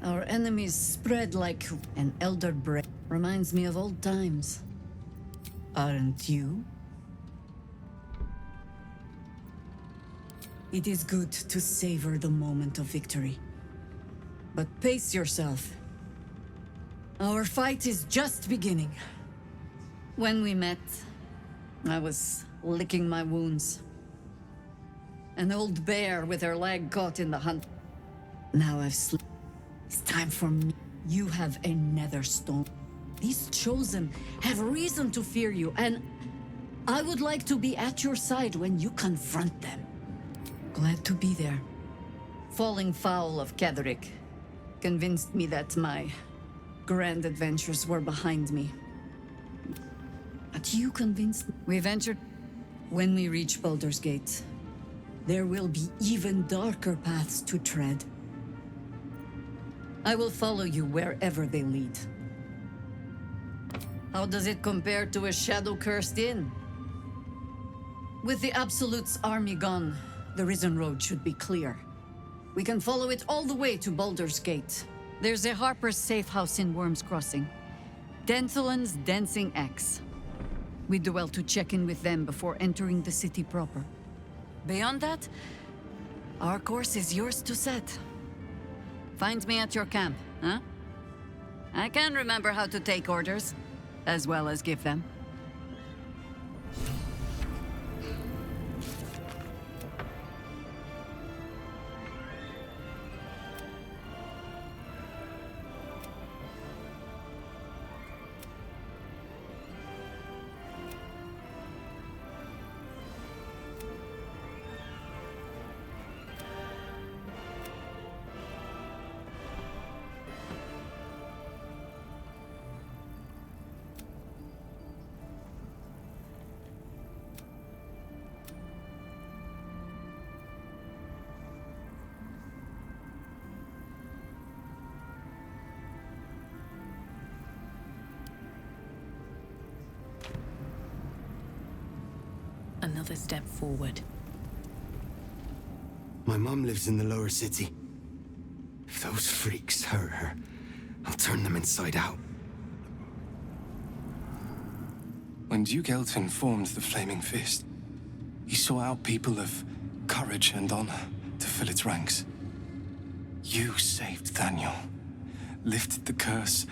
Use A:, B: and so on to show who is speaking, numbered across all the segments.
A: Our enemies spread like an elder brain. Reminds me of old times. Aren't you? It is good to savor the moment of victory. But pace yourself. Our fight is just beginning. When we met, I was licking my wounds. An old bear with her leg caught in the hunt. Now I've slipped. It's time for me. You have a nether stone. These chosen have reason to fear you, and I would like to be at your side when you confront them. Glad to be there. Falling foul of Ketheric convinced me that my grand adventures were behind me. But you convinced me. We ventured. When we reach Baldur's Gate, there will be even darker paths to tread. I will follow you wherever they lead. How does it compare to a shadow-cursed inn? With the Absolute's army gone, the Risen Road should be clear. We can follow it all the way to Baldur's Gate. There's a Harper's safe house in Worm's Crossing. Denthelin's Dancing Axe. We do well to check in with them before entering the city proper. Beyond that, our course is yours to set. Find me at your camp, huh? I can remember how to take orders, as well as give them.
B: Another step forward.
C: My mum lives in the lower city. If those freaks hurt her, I'll turn them inside out.
D: When Duke Elton formed the Flaming Fist, he sought out people of courage and honor to fill its ranks. You saved Thaniel, lifted the curse,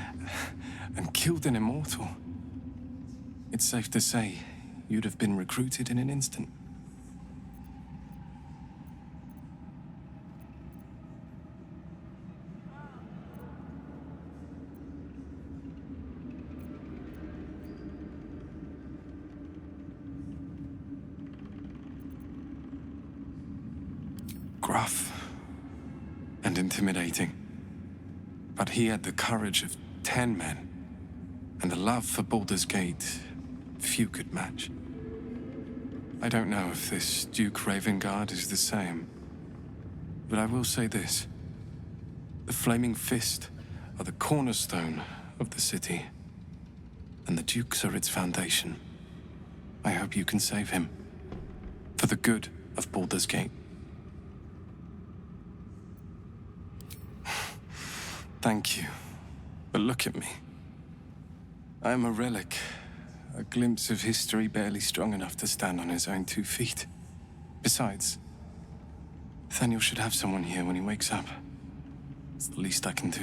D: and killed an immortal. It's safe to say you'd have been recruited in an instant. Gruff and intimidating, but he had the courage of 10 men and a love for Baldur's Gate few could match. I don't know if this Duke Ravengard is the same, but I will say this. The Flaming Fist are the cornerstone of the city, and the Dukes are its foundation. I hope you can save him, for the good of Baldur's Gate. Thank you, but look at me. I am a relic. A glimpse of history barely strong enough to stand on his own 2 feet. Besides, Thaniel should have someone here when he wakes up. It's the least I can do.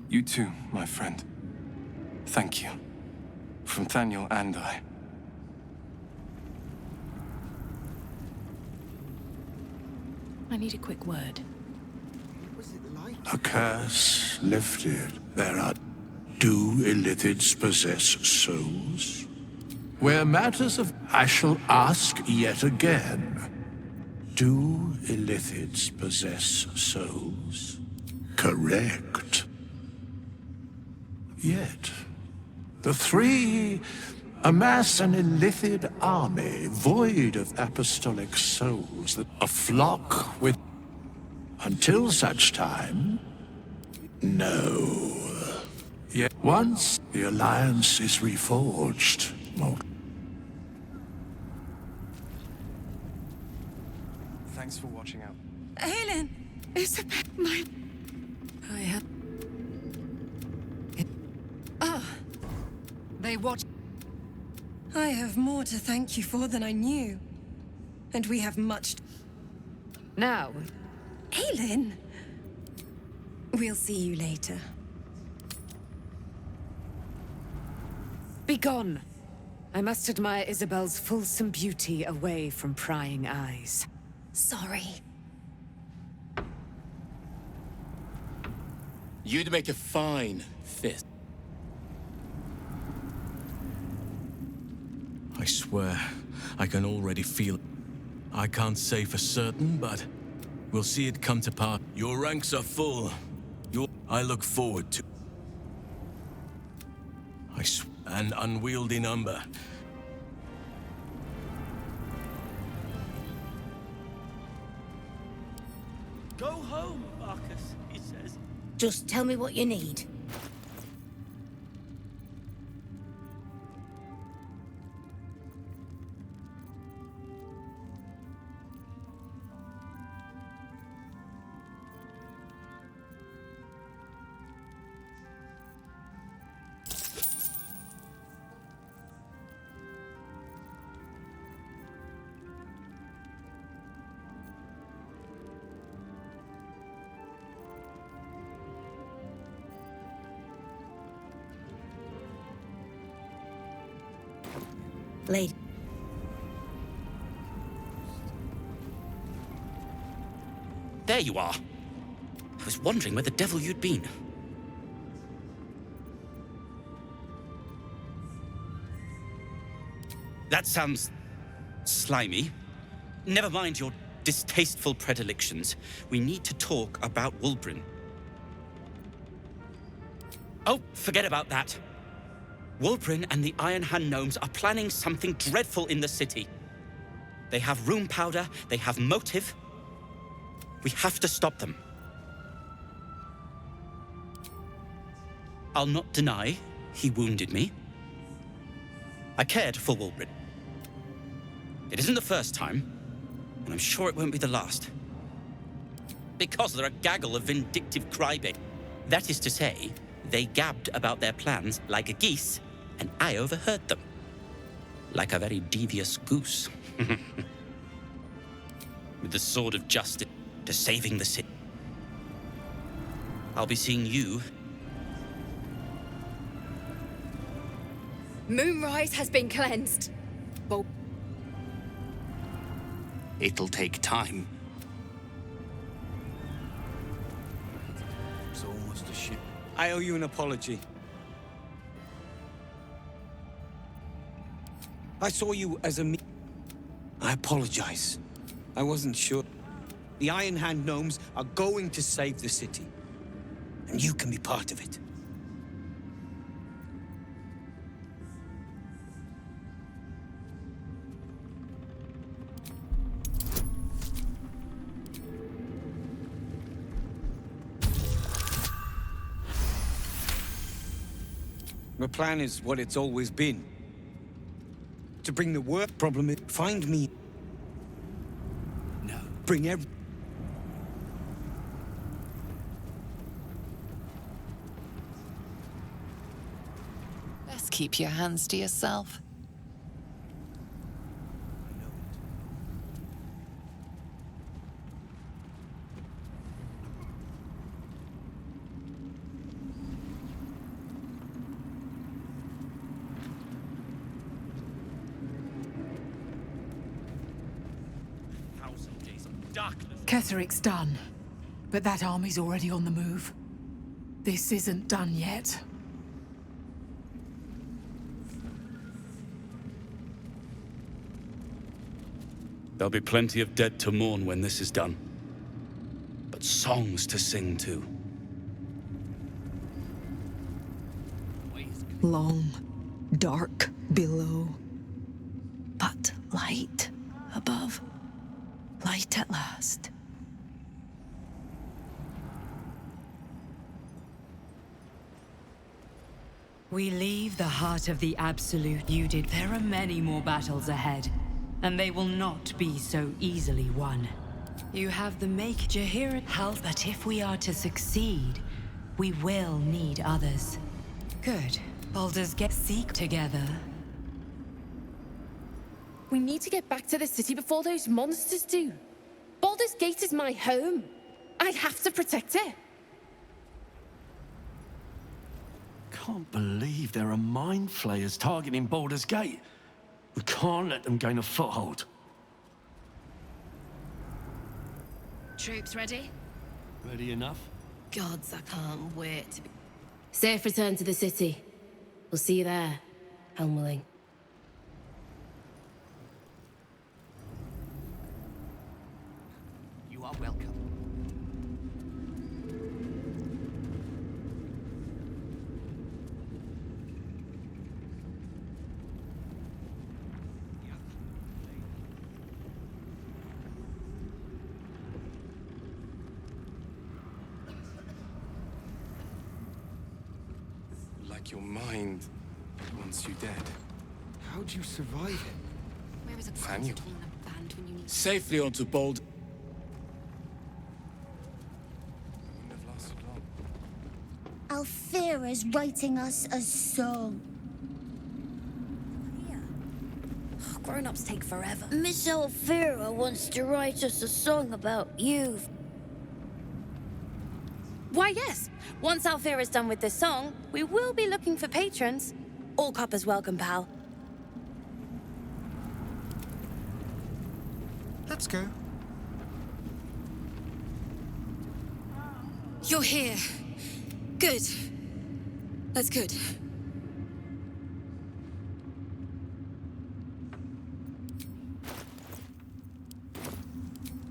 D: You too, my friend. Thank you. From Thaniel and I.
B: I need a quick word.
E: A curse lifted. Do Illithids possess souls? Where matters of... I shall ask yet again. Do Illithids possess souls? Correct. Yet, the three amass an Illithid army void of apostolic souls, that a flock with... Until such time, no. Yet once the alliance is reforged,
D: Thanks for watching out.
F: Helen! Isabel, my...
A: I have... They watch...
F: I have more to thank you for than I knew. And we have much...
A: Now,
F: Aelin! We'll see you later.
G: Begone! I must admire Isabel's fulsome beauty away from prying eyes.
F: Sorry.
H: You'd make a fine fist.
I: I swear, I can already feel it. I can't say for certain, but we'll see it come to pass. Your ranks are full. I look forward to... An unwieldy number.
H: Go home, Marcus, he says.
J: Just tell me what you need. Lady.
H: There you are. I was wondering where the devil you'd been. That sounds... slimy. Never mind your distasteful predilections. We need to talk about Wulbren. Oh, forget about that. Wulbren and the Iron Hand gnomes are planning something dreadful in the city. They have rune powder, they have motive. We have to stop them. I'll not deny he wounded me. I cared for Wulbren. It isn't the first time, and I'm sure it won't be the last. Because they're a gaggle of vindictive crybabies. That is to say, they gabbed about their plans like a geese, and I overheard them. Like a very devious goose. With the sword of justice to saving the city. I'll be seeing you.
J: Moonrise has been cleansed. Well,
H: It'll take time.
C: It's almost a ship.
K: I owe you an apology. I saw you as a I apologize. I wasn't sure. The Iron Hand gnomes are going to save the city. And you can be part of it. The plan is what it's always been. To bring the work problem in, find me.
H: No.
K: Bring every...
B: Best keep your hands to yourself.
L: Ketheric's done, but that army's already on the move. This isn't done yet.
H: There'll be plenty of dead to mourn when this is done. But songs to sing too.
L: Long, dark below, but light above. Light at last.
G: We leave the heart of the Absolute you did. There are many more battles ahead, and they will not be so easily won.
M: You have the make Jahira help, but if we are to succeed, we will need others. Good. Baldur's Gate seek together.
N: We need to get back to the city before those monsters do. Baldur's Gate is my home. I have to protect it.
O: Can't believe there are mind flayers targeting Baldur's Gate. We can't let them gain a foothold.
J: Troops ready?
O: Ready enough?
J: Gods, I can't wait to be...
N: Safe return to the city. We'll see you there, Helmling.
K: You are welcome.
D: Like your mind wants you dead.
C: How'd you survive it?
J: Where is a
D: Fan you.
J: tournament band when you need...
P: Safely onto Baldur.
D: Wouldn't have lasted long.
Q: Alfira's writing us a song.
J: Grown-ups take forever.
Q: Miss Alfira wants to write us a song about you.
J: Why, yes. Once Alfira's done with this song, we will be looking for patrons. All coppers welcome, pal.
C: Let's go.
J: You're here. Good. That's good.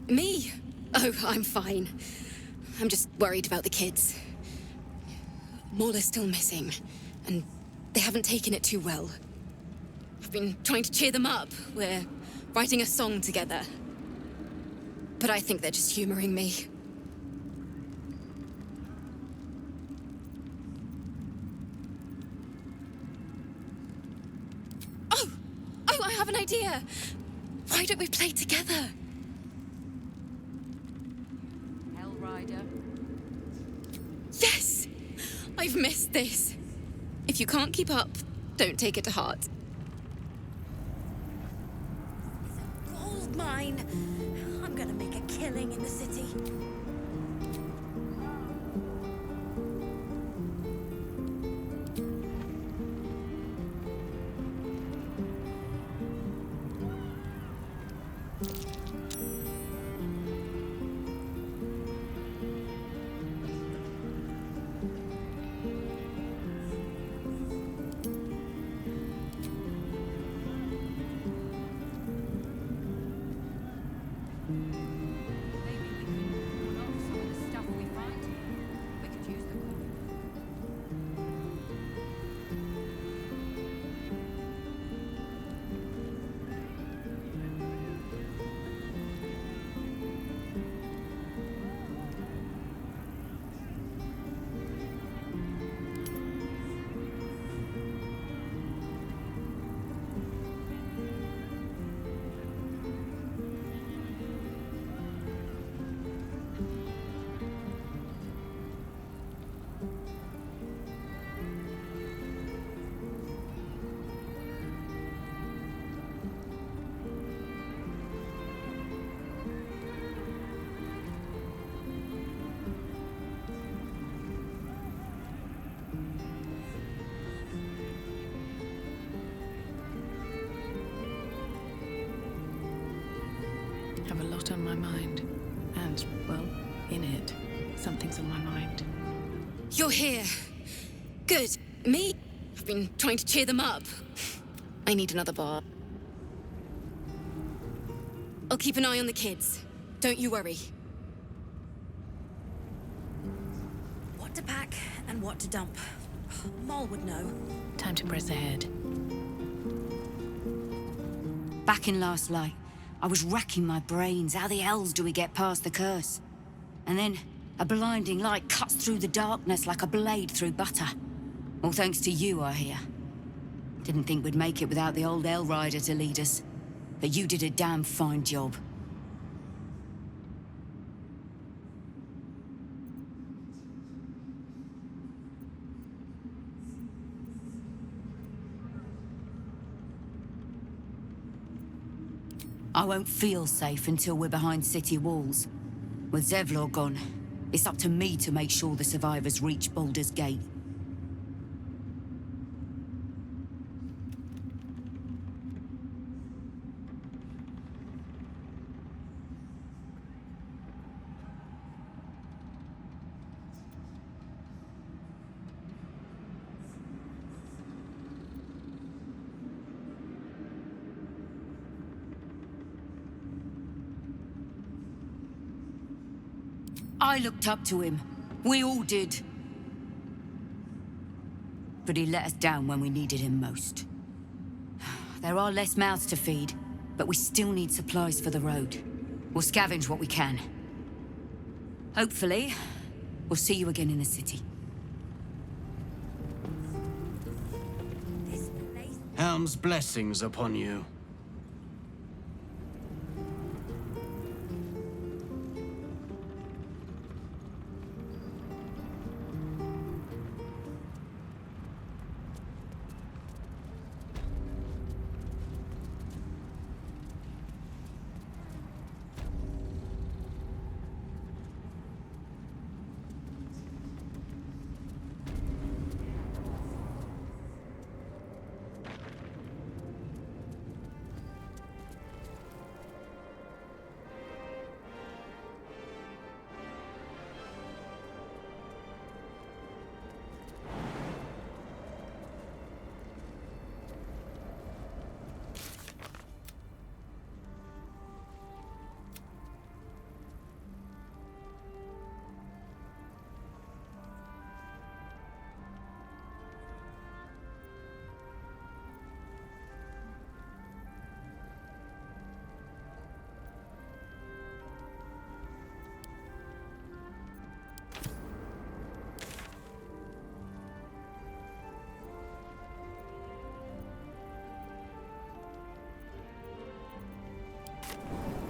J: Me? Oh, I'm fine. I'm just worried about the kids. Maula's still missing, and they haven't taken it too well. I've been trying to cheer them up. We're writing a song together. But I think they're just humoring me. Oh! Oh, I have an idea! Why don't we play together? Yes! I've missed this. If you can't keep up, don't take it to heart.
Q: Gold mine. I'm gonna make a killing in the city.
M: Have a lot on my mind. And, well, in it, something's on my mind.
J: You're here. Good. Me? I've been trying to cheer them up. I need another bar. I'll keep an eye on the kids. Don't you worry.
Q: What to pack and what to dump. Mol would know.
M: Time to press ahead.
A: Back in Last Light, I was racking my brains. How the hells do we get past the curse? And then a blinding light cuts through the darkness like a blade through butter. All thanks to you, I hear. Didn't think we'd make it without the old El Rider to lead us. But you did a damn fine job.
P: I won't feel safe until we're behind city walls. With Zevlor gone, it's up to me to make sure the survivors reach Baldur's Gate. I looked up to him. We all did. But he let us down when we needed him most. There are less mouths to feed, but we still need supplies for the road. We'll scavenge what we can. Hopefully, we'll see you again in the city.
R: Helm's blessings upon you.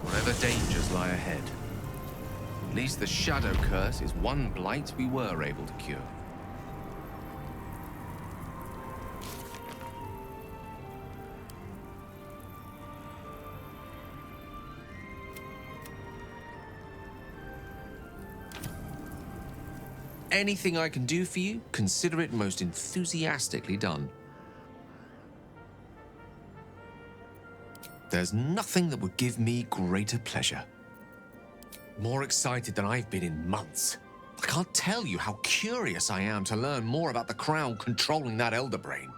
S: Whatever dangers lie ahead, at least the Shadow Curse is one blight we were able to cure. Anything I can do for you, consider it most enthusiastically done. There's nothing that would give me greater pleasure. More excited than I've been in months. I can't tell you how curious I am to learn more about the Crown controlling that Elder Brain.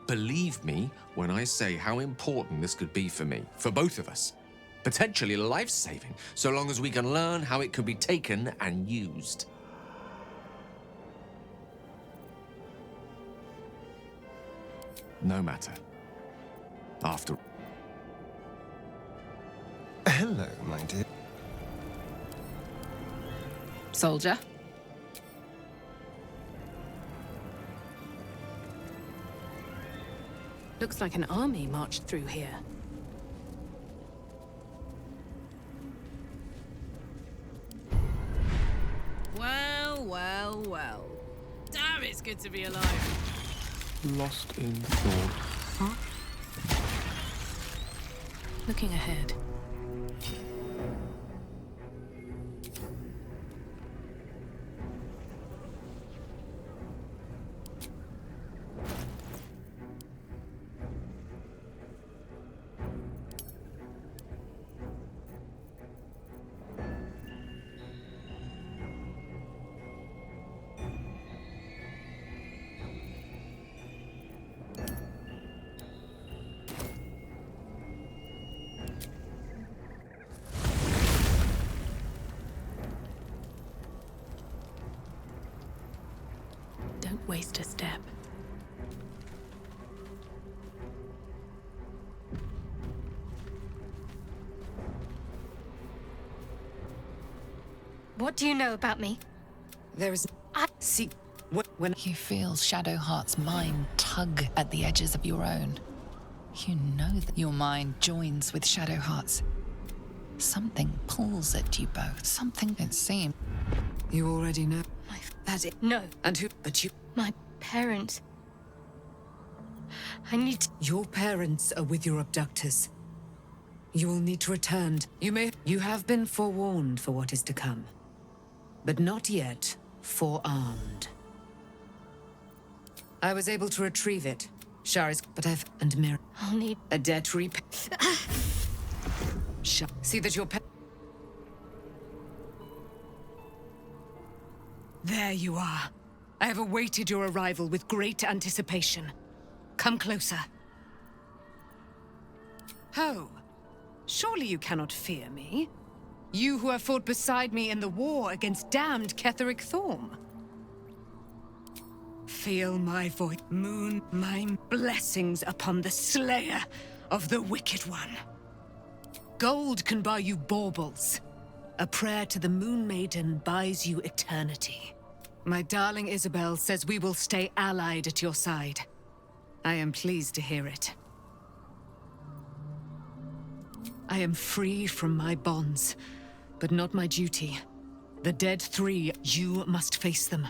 S: Believe me when I say how important this could be for me, for both of us. Potentially life-saving, so long as we can learn how it could be taken and used. No matter. After...
C: Hello, my dear.
N: Soldier.
L: Looks like an army marched through here.
T: Well, well, well. Damn, it's good to be alive.
D: Lost in thought.
L: Huh? Looking ahead. Don't waste a step.
J: What do you know about me?
G: There is... See, when
B: you feel Shadowheart's mind tug at the edges of your own, you know that your mind joins with Shadowheart's. Something pulls at you both. Something it seems.
G: You already know.
J: That's it. No.
G: And who? But you...
J: My parents. I need to...
G: Your parents are with your abductors. You will need to return. You have been forewarned for what is to come, but not yet forearmed. I was able to retrieve it. Shari's, but and Mir.
N: I'll need
G: a debt repay. See that your There you are. I have awaited your arrival with great anticipation. Come closer. Ho! Surely you cannot fear me. You who have fought beside me in the war against damned Ketheric Thorm. Feel my voice, moon, my blessings upon the slayer of the Wicked One. Gold can buy you baubles. A prayer to the Moon Maiden buys you eternity. My darling Isabel says we will stay allied at your side. I am pleased to hear it. I am free from my bonds, but not my duty. The dead three, you must face them.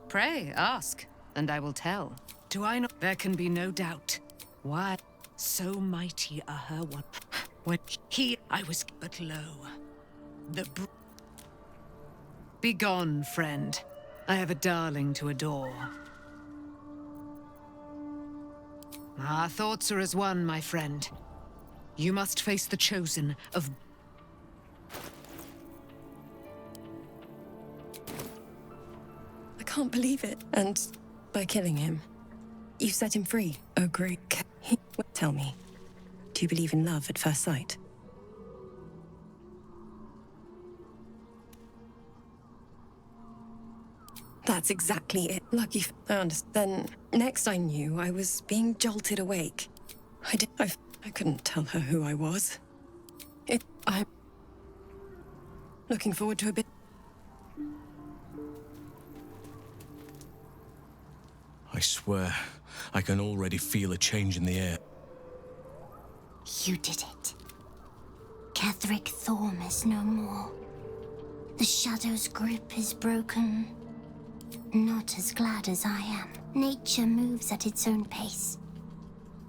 G: Pray, ask, and I will tell. Do I not? There can be no doubt. Why? So mighty are her one. When I was but low. Be gone, friend. I have a darling to adore. Our thoughts are as one, my friend. You must face the chosen of...
F: I can't believe it. And by killing him, you set him free. Oh, great. Tell me, do you believe in love at first sight? That's exactly it. Lucky I understand. Then, next I knew, I was being jolted awake. I couldn't tell her who I was. I'm looking forward to a bit.
I: I swear, I can already feel a change in the air.
U: You did it. Ketheric Thorm is no more. The Shadow's grip is broken. Not as glad as I am. Nature moves at its own pace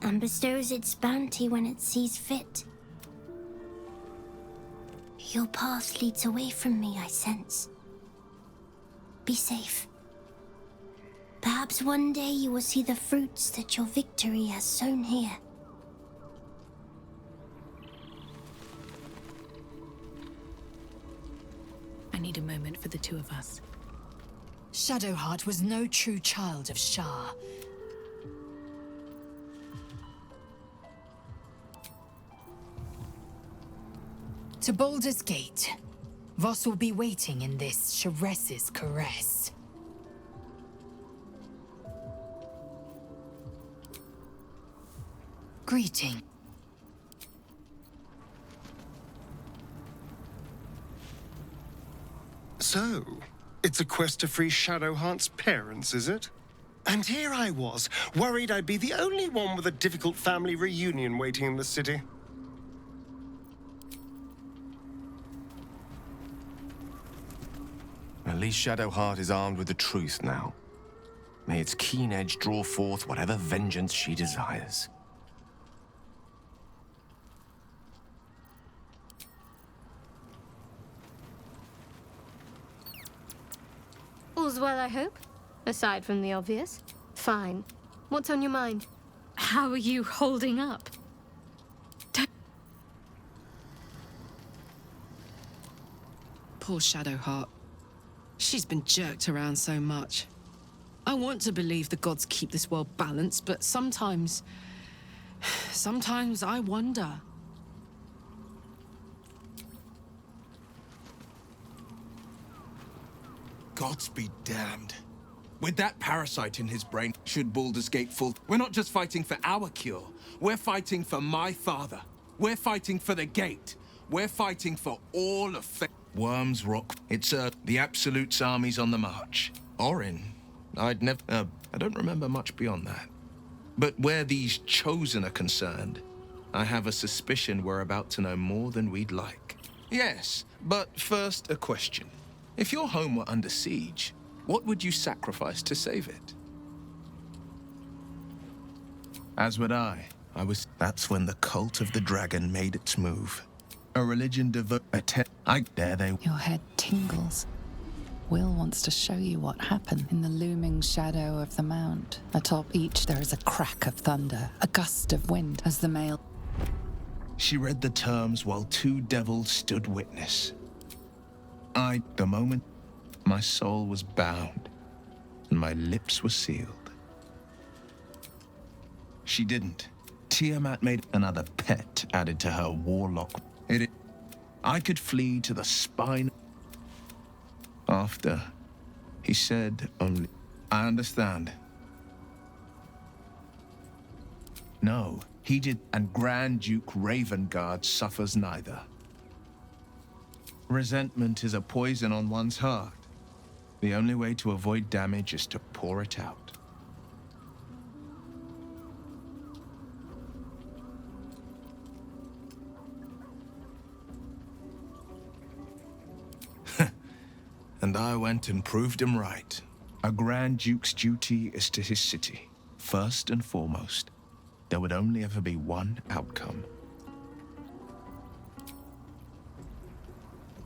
U: and bestows its bounty when it sees fit. Your path leads away from me, I sense. Be safe. Perhaps one day you will see the fruits that your victory has sown here.
L: I need a moment for the two of us.
B: Shadowheart was no true child of Shah. To Baldur's Gate, Voss will be waiting in this Sharess's caress. Greeting.
V: So, it's a quest to free Shadowheart's parents, is it? And here I was, worried I'd be the only one with a difficult family reunion waiting in the city.
S: At least Shadowheart is armed with the truth now. May its keen edge draw forth whatever vengeance she desires.
N: All's well, I hope? Aside from the obvious. Fine. What's on your mind?
A: How are you holding up?
W: Poor Shadowheart. She's been jerked around so much. I want to believe the gods keep this world balanced, but sometimes I wonder.
X: Gods be damned. With that parasite in his brain, should Baldur's Gate fall, we're not just fighting for our cure. We're fighting for my father. We're fighting for the Gate. We're fighting for all of Worms Rock. It's, the Absolute's armies on the march. Orin. I don't remember much beyond that. But where these Chosen are concerned, I have a suspicion we're about to know more than we'd like. Yes, but first a question. If your home were under siege, what would you sacrifice to save it?
I: As would I.
E: That's when the cult of the dragon made its move. A religion there they...
B: Your head tingles. Will wants to show you what happened in the looming shadow of the mount. Atop each there is a crack of thunder, a gust of wind as the male...
E: She read the terms while two devils stood witness. The moment my soul was bound and my lips were sealed. She didn't. Tiamat made another pet added to her warlock. I could flee to the spine. After, he said only, I understand. No, he did, and Grand Duke Ravengard suffers neither. Resentment is a poison on one's heart. The only way to avoid damage is to pour it out. And I went and proved him right. A Grand Duke's duty is to his city. First and foremost, there would only ever be one outcome.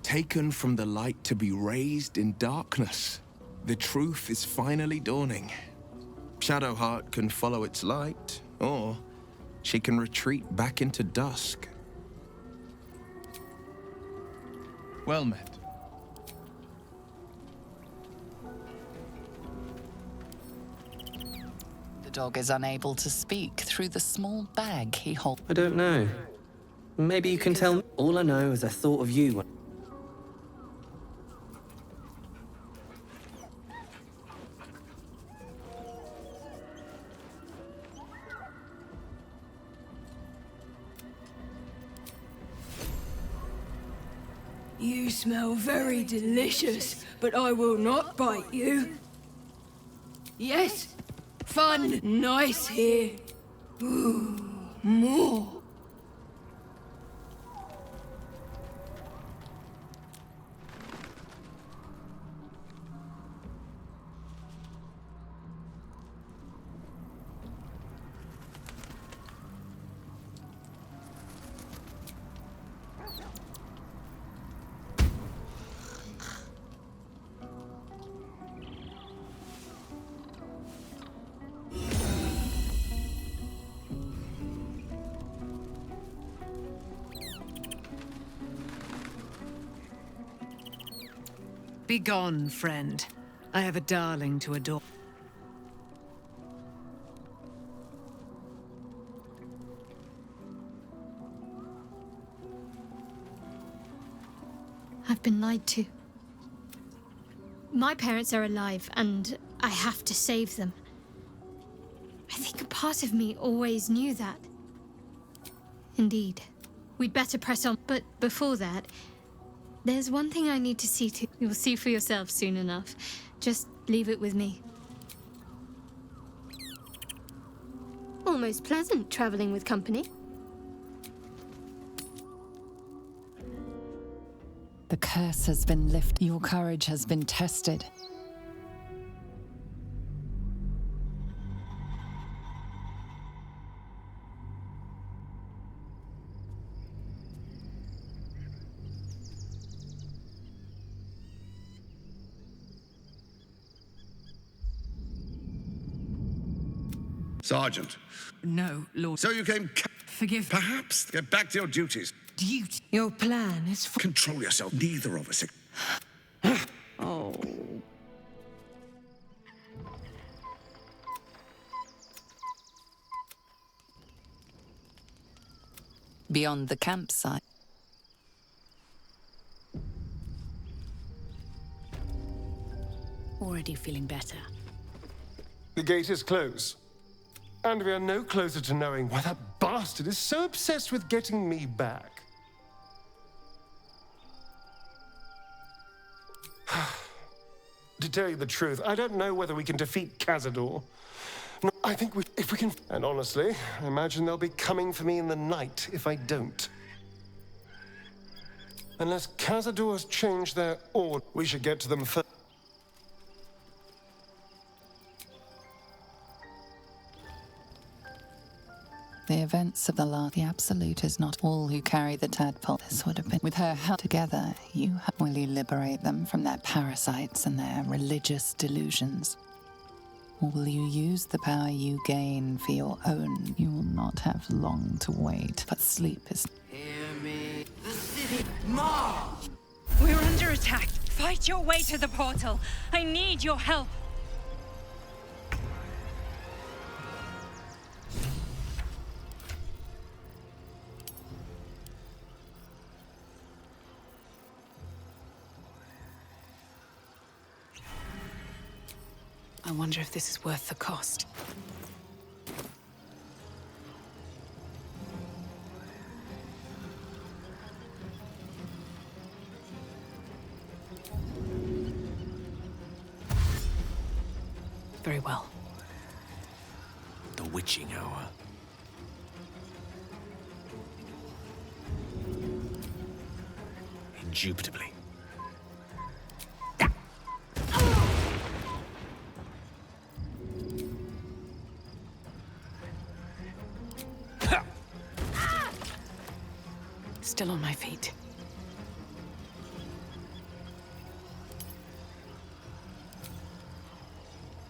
E: Taken from the light to be raised in darkness. The truth is finally dawning. Shadowheart can follow its light, or she can retreat back into dusk. Well met.
B: The dog is unable to speak through the small bag he holds.
H: I don't know. Maybe you can tell me. All I know is I thought of you when...
K: You smell very delicious, but I will not bite you. Yes, fun, nice here. Ooh, more.
G: Begone, friend. I have a darling to adore.
O: I've been lied to. My parents are alive, and I have to save them. I think a part of me always knew that. Indeed. We'd better press on, but before that, there's one thing I need to see to. You'll see for yourself soon enough. Just leave it with me. Almost pleasant traveling with company.
B: The curse has been lifted. Your courage has been tested.
Y: Sergeant.
G: No, Lord.
Y: So you came...
G: Forgive...
Y: Perhaps get back to your duties.
G: Duty? Your plan is for...
Y: Control yourself. Neither of us...
G: Oh...
B: Beyond the campsite.
Z: Already feeling better.
V: The gate is closed. And we are no closer to knowing why that bastard is so obsessed with getting me back. To tell you the truth, I don't know whether we can defeat Cazador. No, I think if we can... And honestly, I imagine they'll be coming for me in the night if I don't. Unless Cazador has changed their order, we should get to them first.
B: The events of the Absolute is not all who carry the tadpole. This would have been with her help together. Will you liberate them from their parasites and their religious delusions? Or will you use the power you gain for your own? You will not have long to wait, but sleep is...
K: Hear me. The city. More!
C: We're under attack. Fight your way to the portal. I need your help.
L: I wonder if this is worth the cost. Very well.
S: The witching hour. Indubitably.
L: Still on my feet.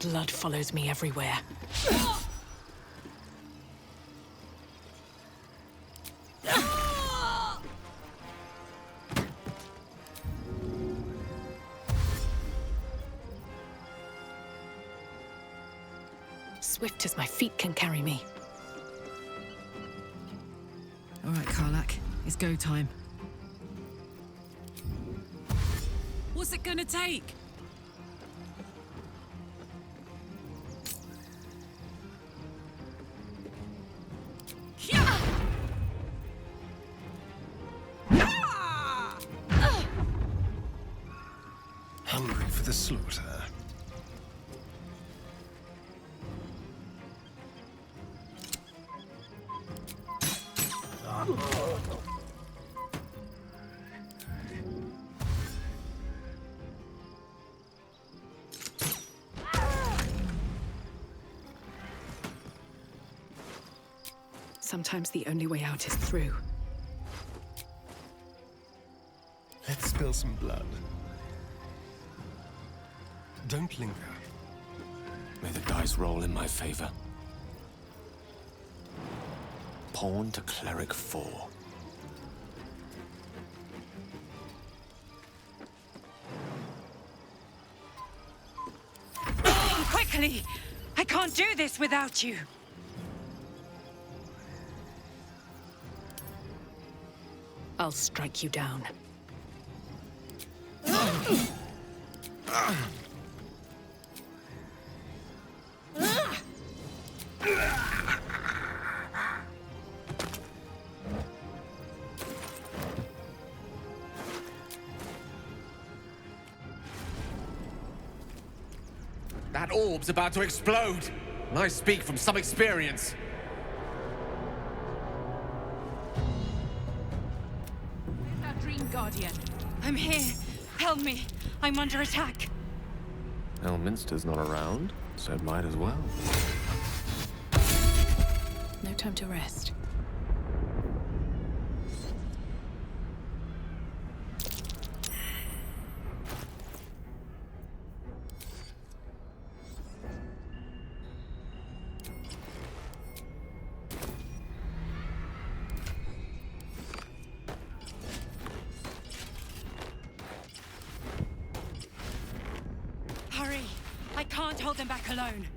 L: Blood follows me everywhere. Swift as my feet can carry me.
W: All right, Karlak. It's go time. What's it gonna take?
V: Hungry for the slaughter.
L: Sometimes the only way out is through.
V: Let's spill some blood. Don't linger.
S: May the dice roll in my favor. Pawn to cleric 4.
C: Quickly! I can't do this without you.
L: I'll strike you down.
S: That orb's about to explode, and I speak from some experience.
C: That Dream Guardian. I'm here. Help me. I'm under attack.
S: Elminster's not around, so might as well.
L: No time to rest.
C: Hurry! I can't hold them back alone.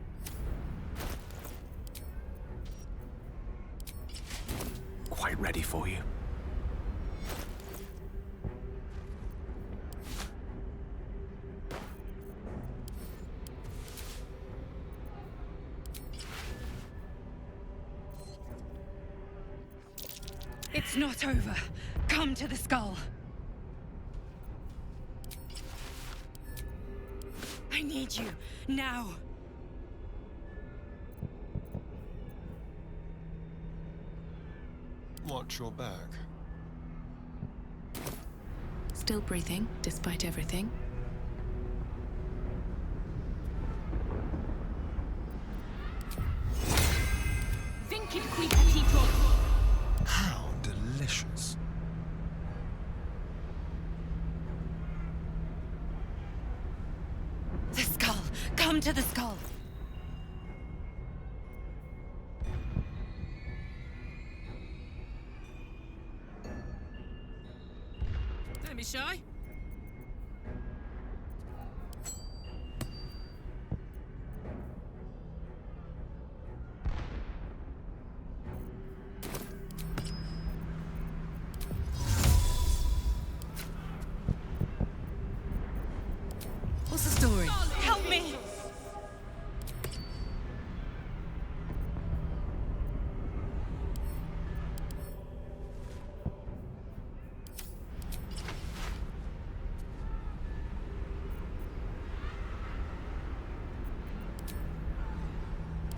S: Quite ready for you.
C: It's not over. Come to the skull. I need you, now.
V: Watch your back.
L: Still breathing, despite everything.
C: Vincit qui petito. come to the skull.
W: Don't be shy. What's the story?
C: Help me!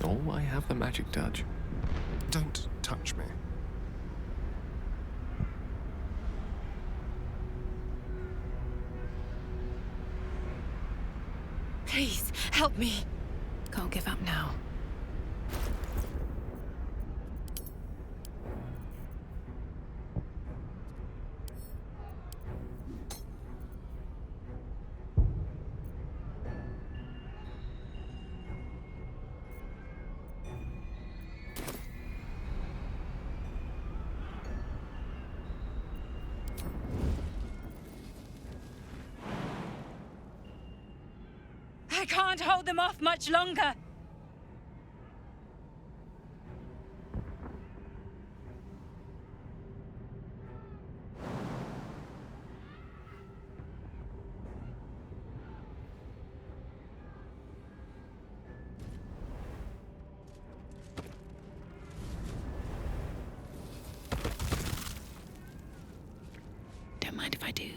S: Oh, I have the magic touch.
V: Don't touch me.
C: Please, help me.
B: Can't give up now.
C: I can't hold them off much longer.
B: Don't mind if I do.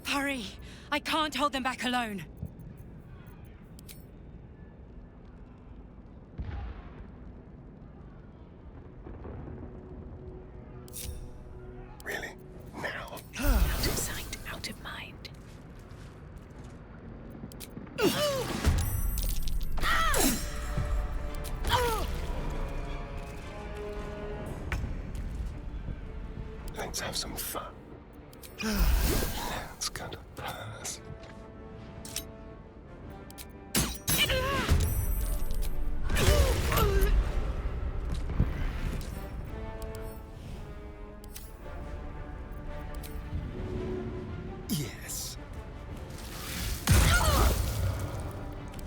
C: Hurry! I can't hold them back alone.
V: Really? Now?
B: Out of sight, out of mind.
V: Let's have some fun. It's gonna pass. Yes.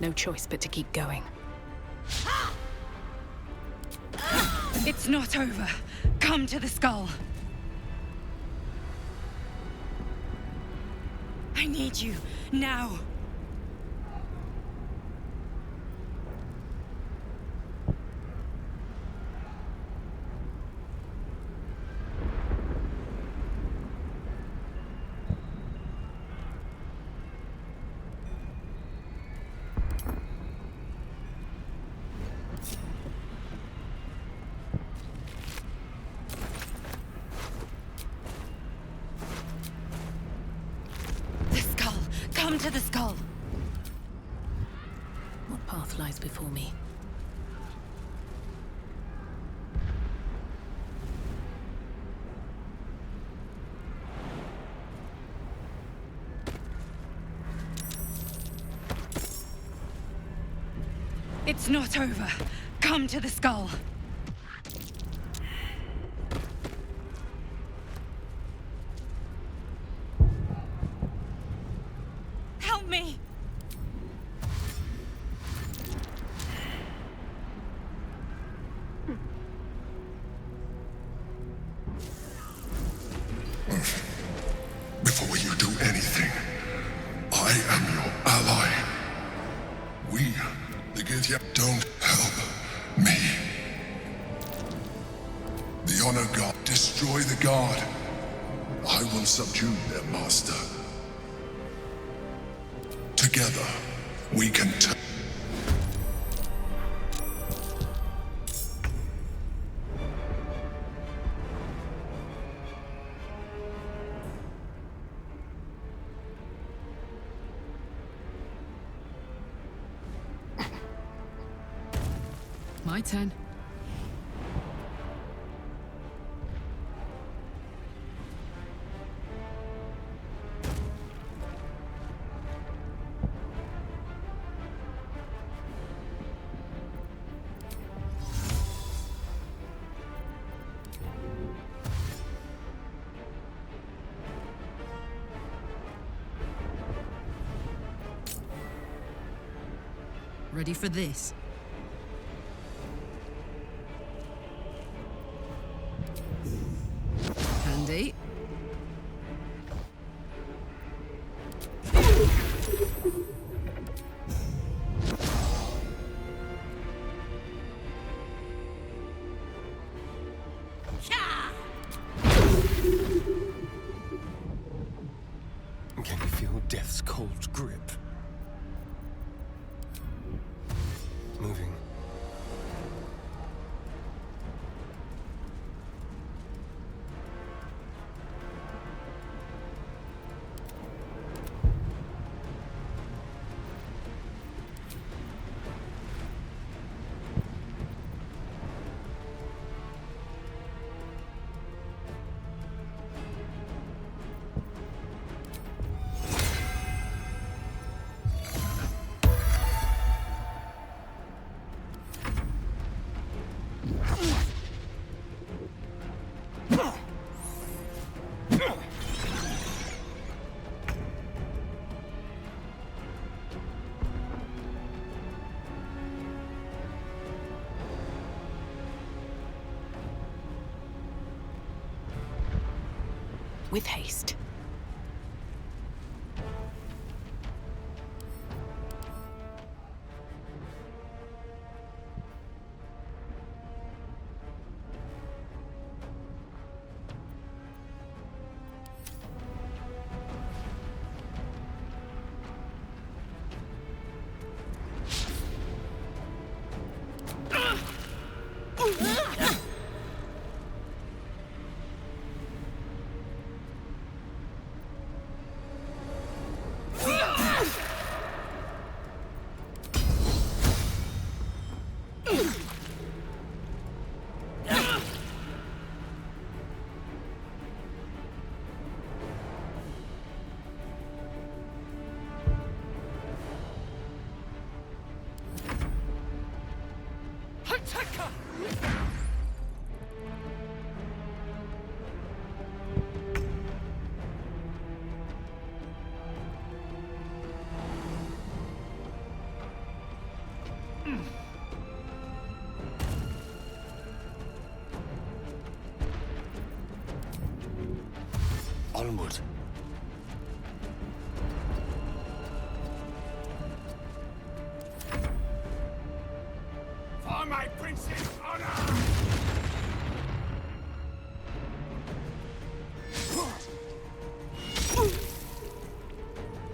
B: No choice but to keep going.
C: It's not over. Come to the skull. I need you, now. Come to the skull.
B: What path lies before me?
C: It's not over. Come to the skull. Help me!
Y: Before you do anything, I am your ally. We, the Githya, don't help me. The Honor God, destroy the Guard. I will subdue their master. Together, we can turn.
W: My turn. Ready for this? Handy.
V: Can you feel death's cold grip? Moving.
G: With haste.
V: Onward.
Y: For my prince's honor!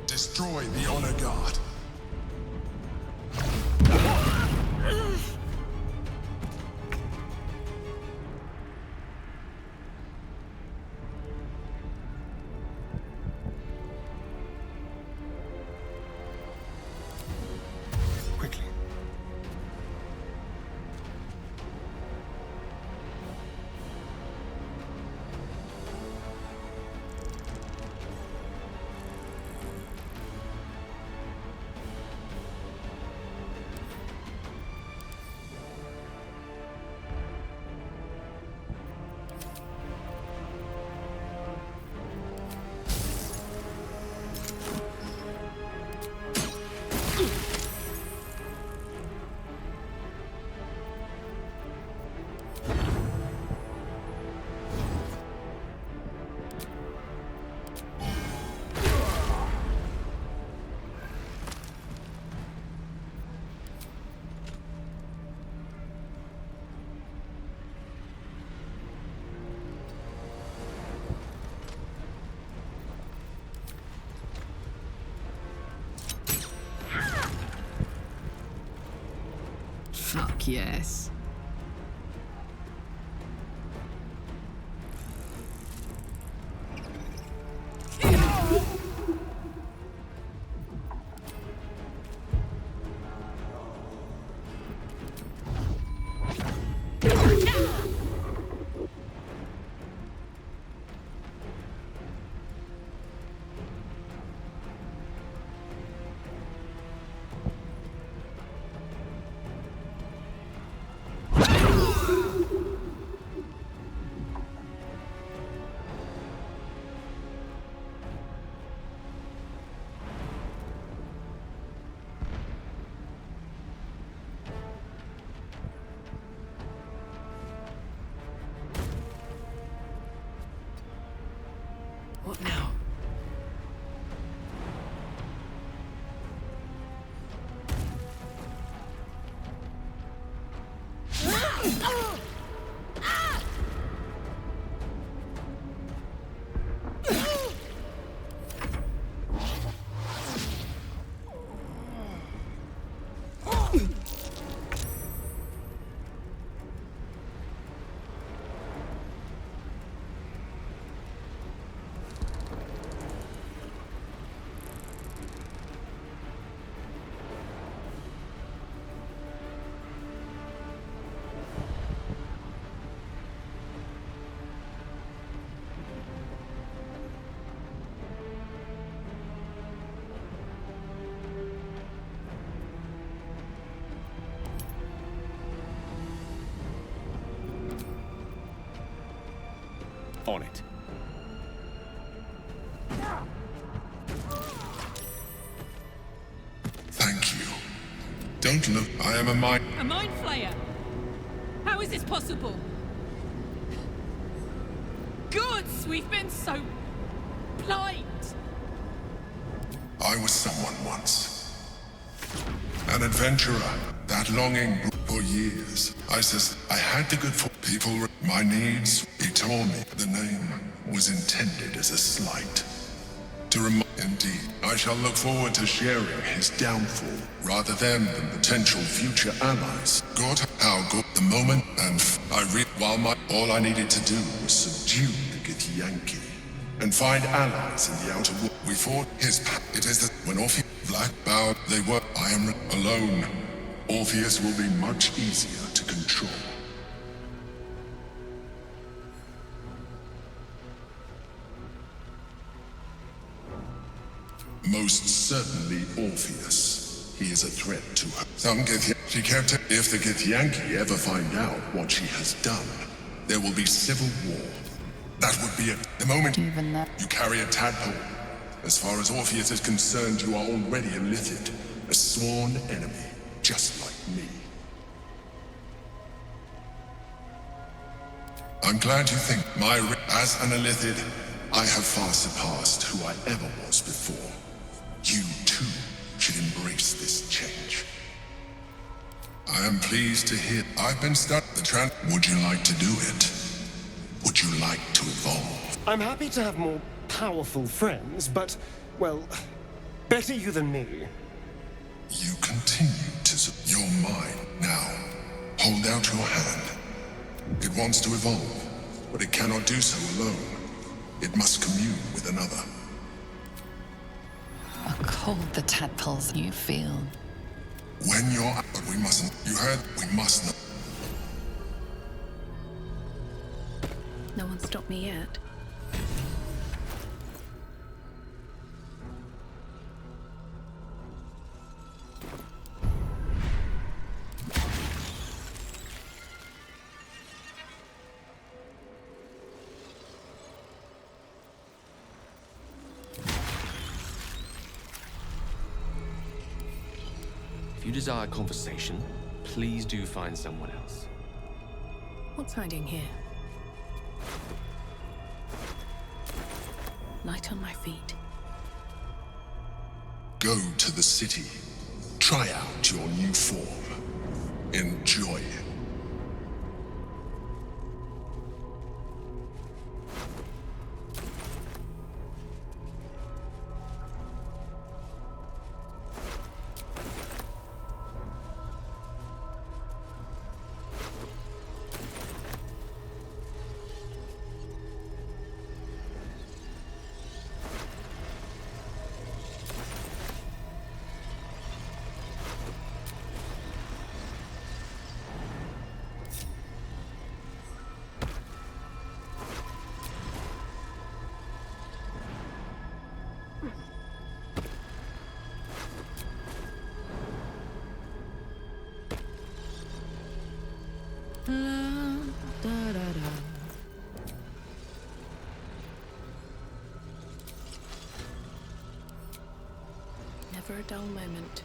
Y: Destroy the honor guard.
V: Quickly.
W: Fuck yes. What now?
M: On it.
Y: Thank you. Don't look. I am a mind.
C: A mind flayer? How is this possible? Gods, we've been so blind.
Y: I was someone once. An adventurer. That longing for years. I had the good for people. My needs. He told me the name was intended as a slight. To remind. Indeed, I shall look forward to sharing his downfall rather than the potential future allies. God, how good the moment, and all I needed to do was subdue the Githyanki and find allies in the outer world. We fought his it is that when Orpheus Black bowed, they were. I am alone. Orpheus will be much easier to control. Most certainly Orpheus. He is a threat to her. She kept it. If the Githyanki ever find out what she has done, there will be civil war. That would be it. The moment you carry a tadpole. As far as Orpheus is concerned, you are already a Lithid, a sworn enemy, just like me. I'm glad you think as an Illithid, I have far surpassed who I ever was before. You, too, should embrace this change. I am pleased to hear I've been stuck the Would you like to do it? Would you like to evolve?
V: I'm happy to have more powerful friends, but, well, better you than me.
Y: You continue to... You're mine now. Hold out your hand. It wants to evolve, but it cannot do so alone. It must commune with another.
B: How cold the tadpoles you feel.
Y: When you're... But we mustn't... You heard? We must not...
P: No one stopped me yet.
S: If you desire conversation, please do find someone else.
P: What's hiding here? Light on my feet.
Y: Go to the city. Try out your new form. Enjoy it.
P: Never a dull moment.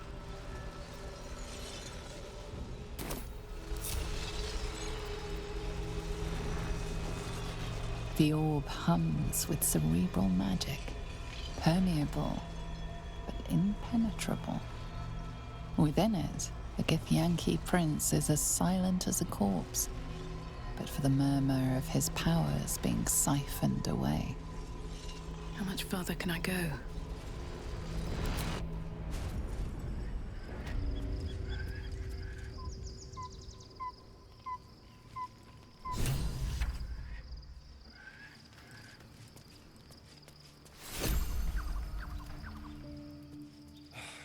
B: The orb hums with cerebral magic, permeable but impenetrable. Within it, the Githyanki prince is as silent as a corpse, but for the murmur of his powers being siphoned away.
P: How much further can I go?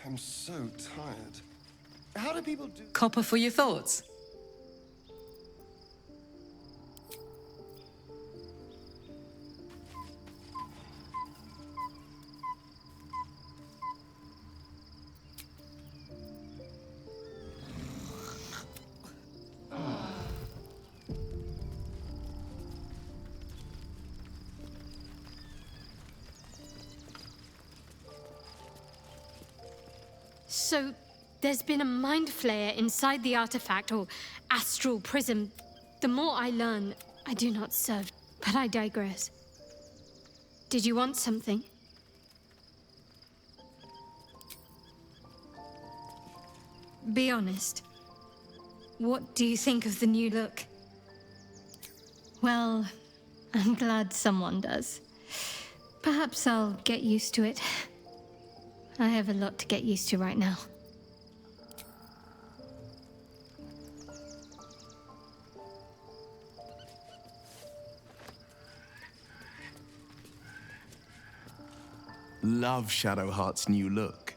V: I'm so tired. How do people do...
W: Copper for your thoughts.
O: So, there's been a mind flayer inside the artifact, or astral prism. The more I learn, I do not serve, but I digress. Did you want something? Be honest. What do you think of the new look? Well, I'm glad someone does. Perhaps I'll get used to it. I have a lot to get used to right now.
E: Love Shadowheart's new look.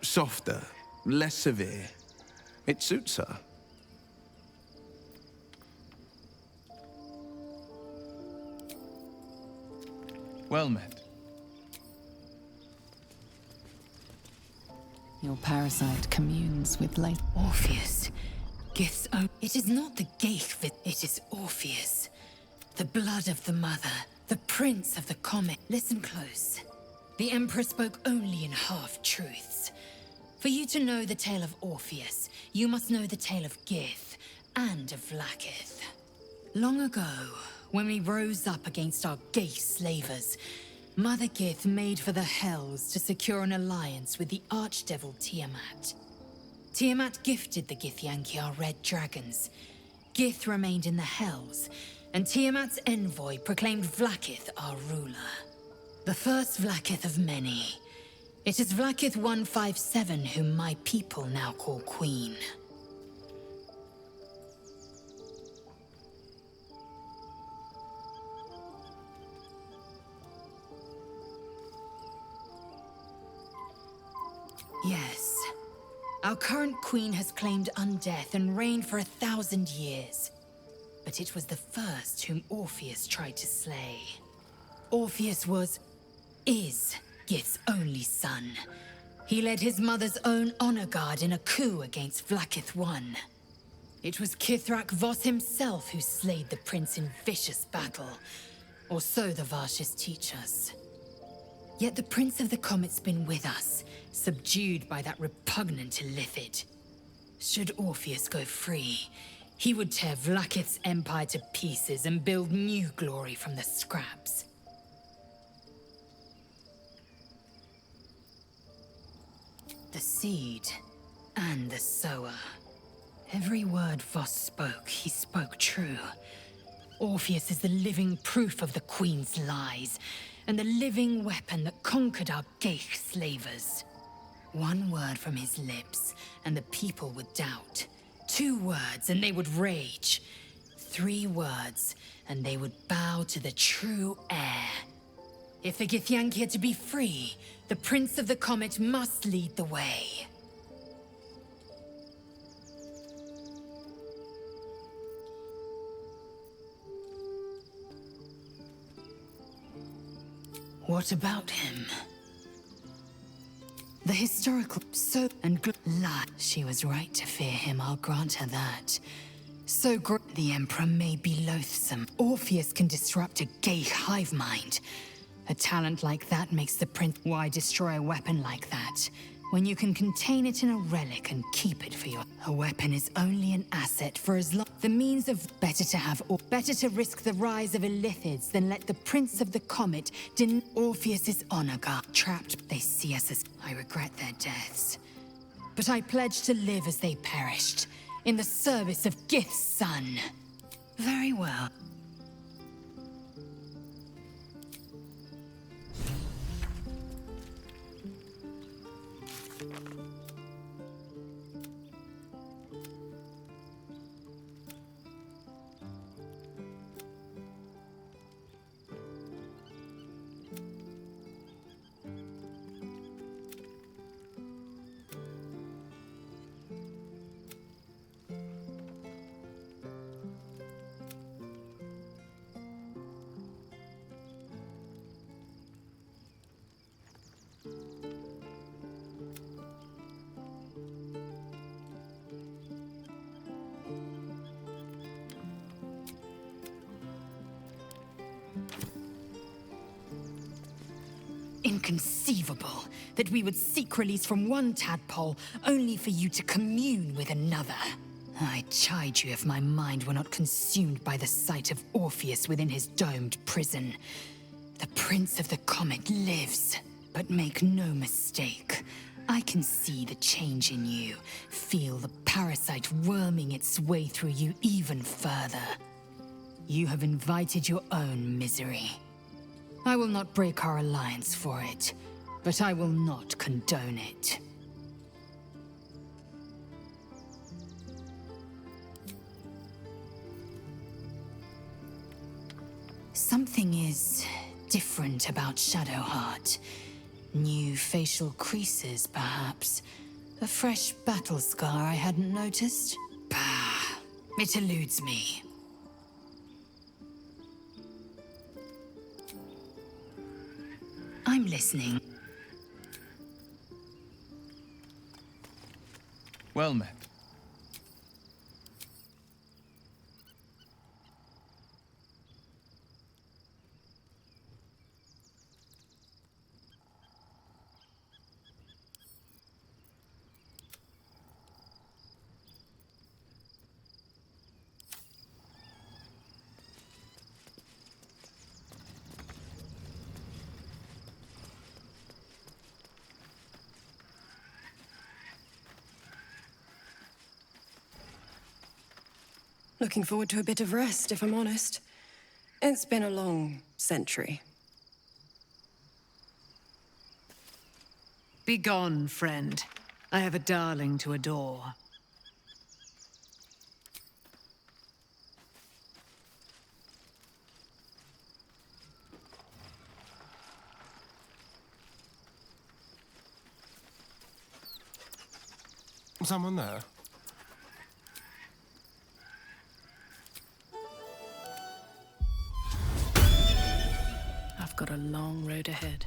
E: Softer, less severe. It suits her.
X: Well met.
B: Your parasite communes with late
D: Orpheus. Gith's own. It is not the Geich, it is Orpheus. The blood of the mother, the prince of the comet. Listen close. The Emperor spoke only in half-truths. For you to know the tale of Orpheus, you must know the tale of Gith and of Vlaakith. Long ago, when we rose up against our Geich slavers, Mother Gith made for the Hells to secure an alliance with the archdevil Tiamat. Tiamat gifted the Githyanki our red dragons. Gith remained in the Hells, and Tiamat's envoy proclaimed Vlaakith our ruler. The first Vlaakith of many. It is Vlaakith 157 whom my people now call Queen. Yes. Our current queen has claimed undeath and reigned for 1,000 years. But it was the first whom Orpheus tried to slay. Orpheus is Gith's only son. He led his mother's own honor guard in a coup against Vlaakith I. It was Kithrak Voss himself who slayed the prince in vicious battle, or so the Varshas teach us. Yet the Prince of the Comet's been with us, subdued by that repugnant Illithid. Should Orpheus go free, he would tear Vlaakith's empire to pieces and build new glory from the scraps. The seed and the sower. Every word Voss spoke, he spoke true. Orpheus is the living proof of the Queen's lies, and the living weapon that conquered our Geich slavers. One word from his lips, and the people would doubt. 2 words, and they would rage. 3 words, and they would bow to the true heir. If the Githyanki are to be free, the Prince of the Comet must lead the way. What about him? The historical lie. She was right to fear him, I'll grant her that. So the Emperor may be loathsome. Orpheus can disrupt a Geich hive mind. A talent like that makes the prince. Why destroy a weapon like that when you can contain it in a relic and keep it for your... A weapon is only an asset for as long... The means of... Better to have... Or better to risk the rise of Illithids than let the Prince of the Comet Orpheus's honor guard. Trapped, they see us as... I regret their deaths. But I pledge to live as they perished, in the service of Gith's son. Very well. Inconceivable that we would seek release from one tadpole only for you to commune with another. I chide you if my mind were not consumed by the sight of Orpheus within his domed prison. The Prince of the Comet lives, but make no mistake. I can see the change in you, feel the parasite worming its way through you even further. You have invited your own misery. I will not break our alliance for it, but I will not condone it. Something is different about Shadowheart. New facial creases, perhaps. A fresh battle scar I hadn't noticed. Bah, it eludes me. I'm listening.
X: Well met.
F: Looking forward to a bit of rest, if I'm honest. It's been a long century.
G: Begone, friend. I have a darling to adore.
V: Someone there?
P: I've got a long road ahead.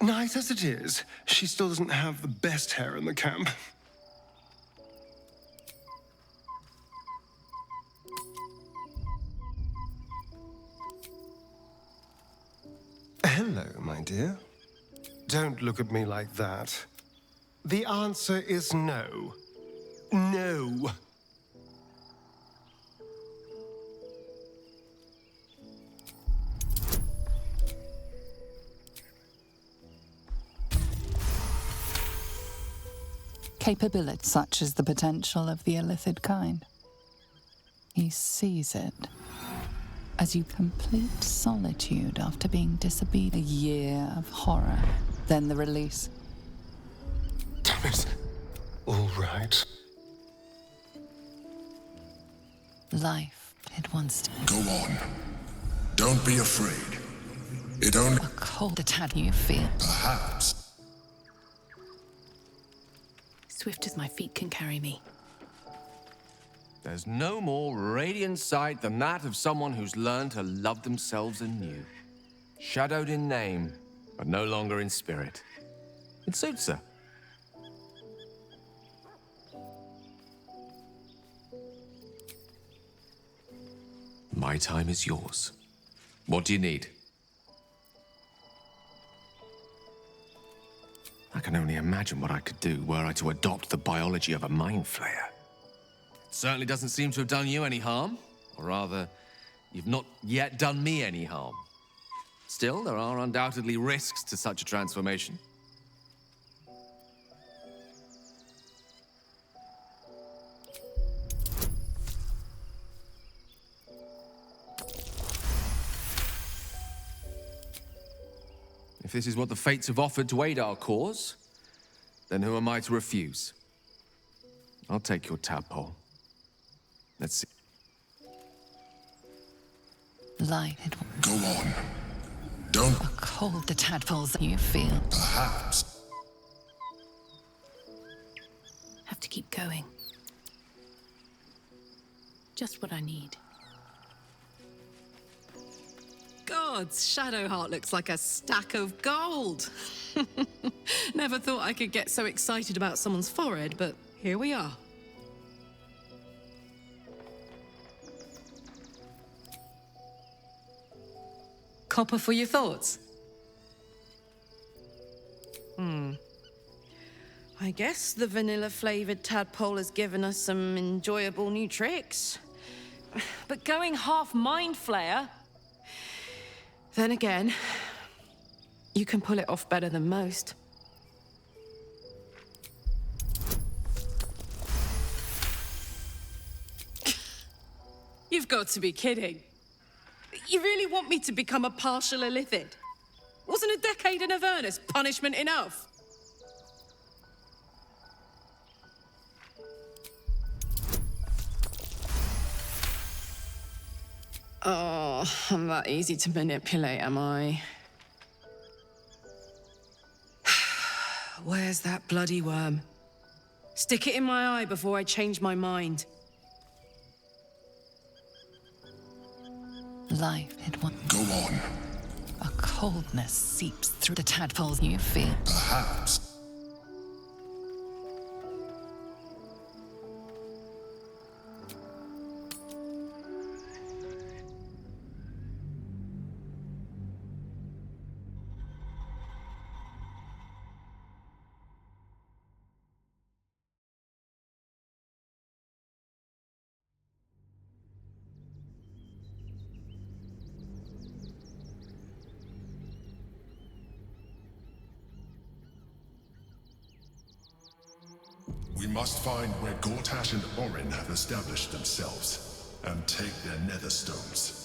V: Nice as it is, she still doesn't have the best hair in the camp. Hello, my dear. Don't look at me like that. The answer is no. No.
B: Capability such as the potential of the Illithid kind. He sees it as you complete solitude after being disobedient. A year of horror, then the release.
V: Damn it. All right.
B: Life, it wants to...
Y: Go on. Don't be afraid. It only...
B: A cold tad you feel.
Y: Perhaps.
P: Swift as my feet can carry me.
S: There's no more radiant sight than that of someone who's learned to love themselves anew. Shadowed in name, but no longer in spirit. It suits her. My time is yours. What do you need? I can only imagine what I could do were I to adopt the biology of a mind flayer. It certainly doesn't seem to have done you any harm. Or rather, you've not yet done me any harm. Still, there are undoubtedly risks to such a transformation. If this is what the fates have offered to aid our cause, then who am I to refuse? I'll take your tadpole. Let's see.
B: Light.
Y: Go on. Don't.
B: A cold the tadpoles you feel.
Y: Perhaps.
P: Have to keep going. Just what I need.
W: Gods, Shadowheart looks like a stack of gold. Never thought I could get so excited about someone's forehead, but here we are. Copper for your thoughts?
G: I guess the vanilla-flavored tadpole has given us some enjoyable new tricks. But going half mind flayer... Then again, you can pull it off better than most. You've got to be kidding. You really want me to become a partial illithid? Wasn't a decade in Avernus punishment enough? Oh, I'm that easy to manipulate, am I? Where's that bloody worm? Stick it in my eye before I change my mind.
B: Life, it will.
Y: Go on.
B: A coldness seeps through the tadpoles you feel.
Y: Perhaps. We must find where Gortash and Orin have established themselves, and take their nether stones.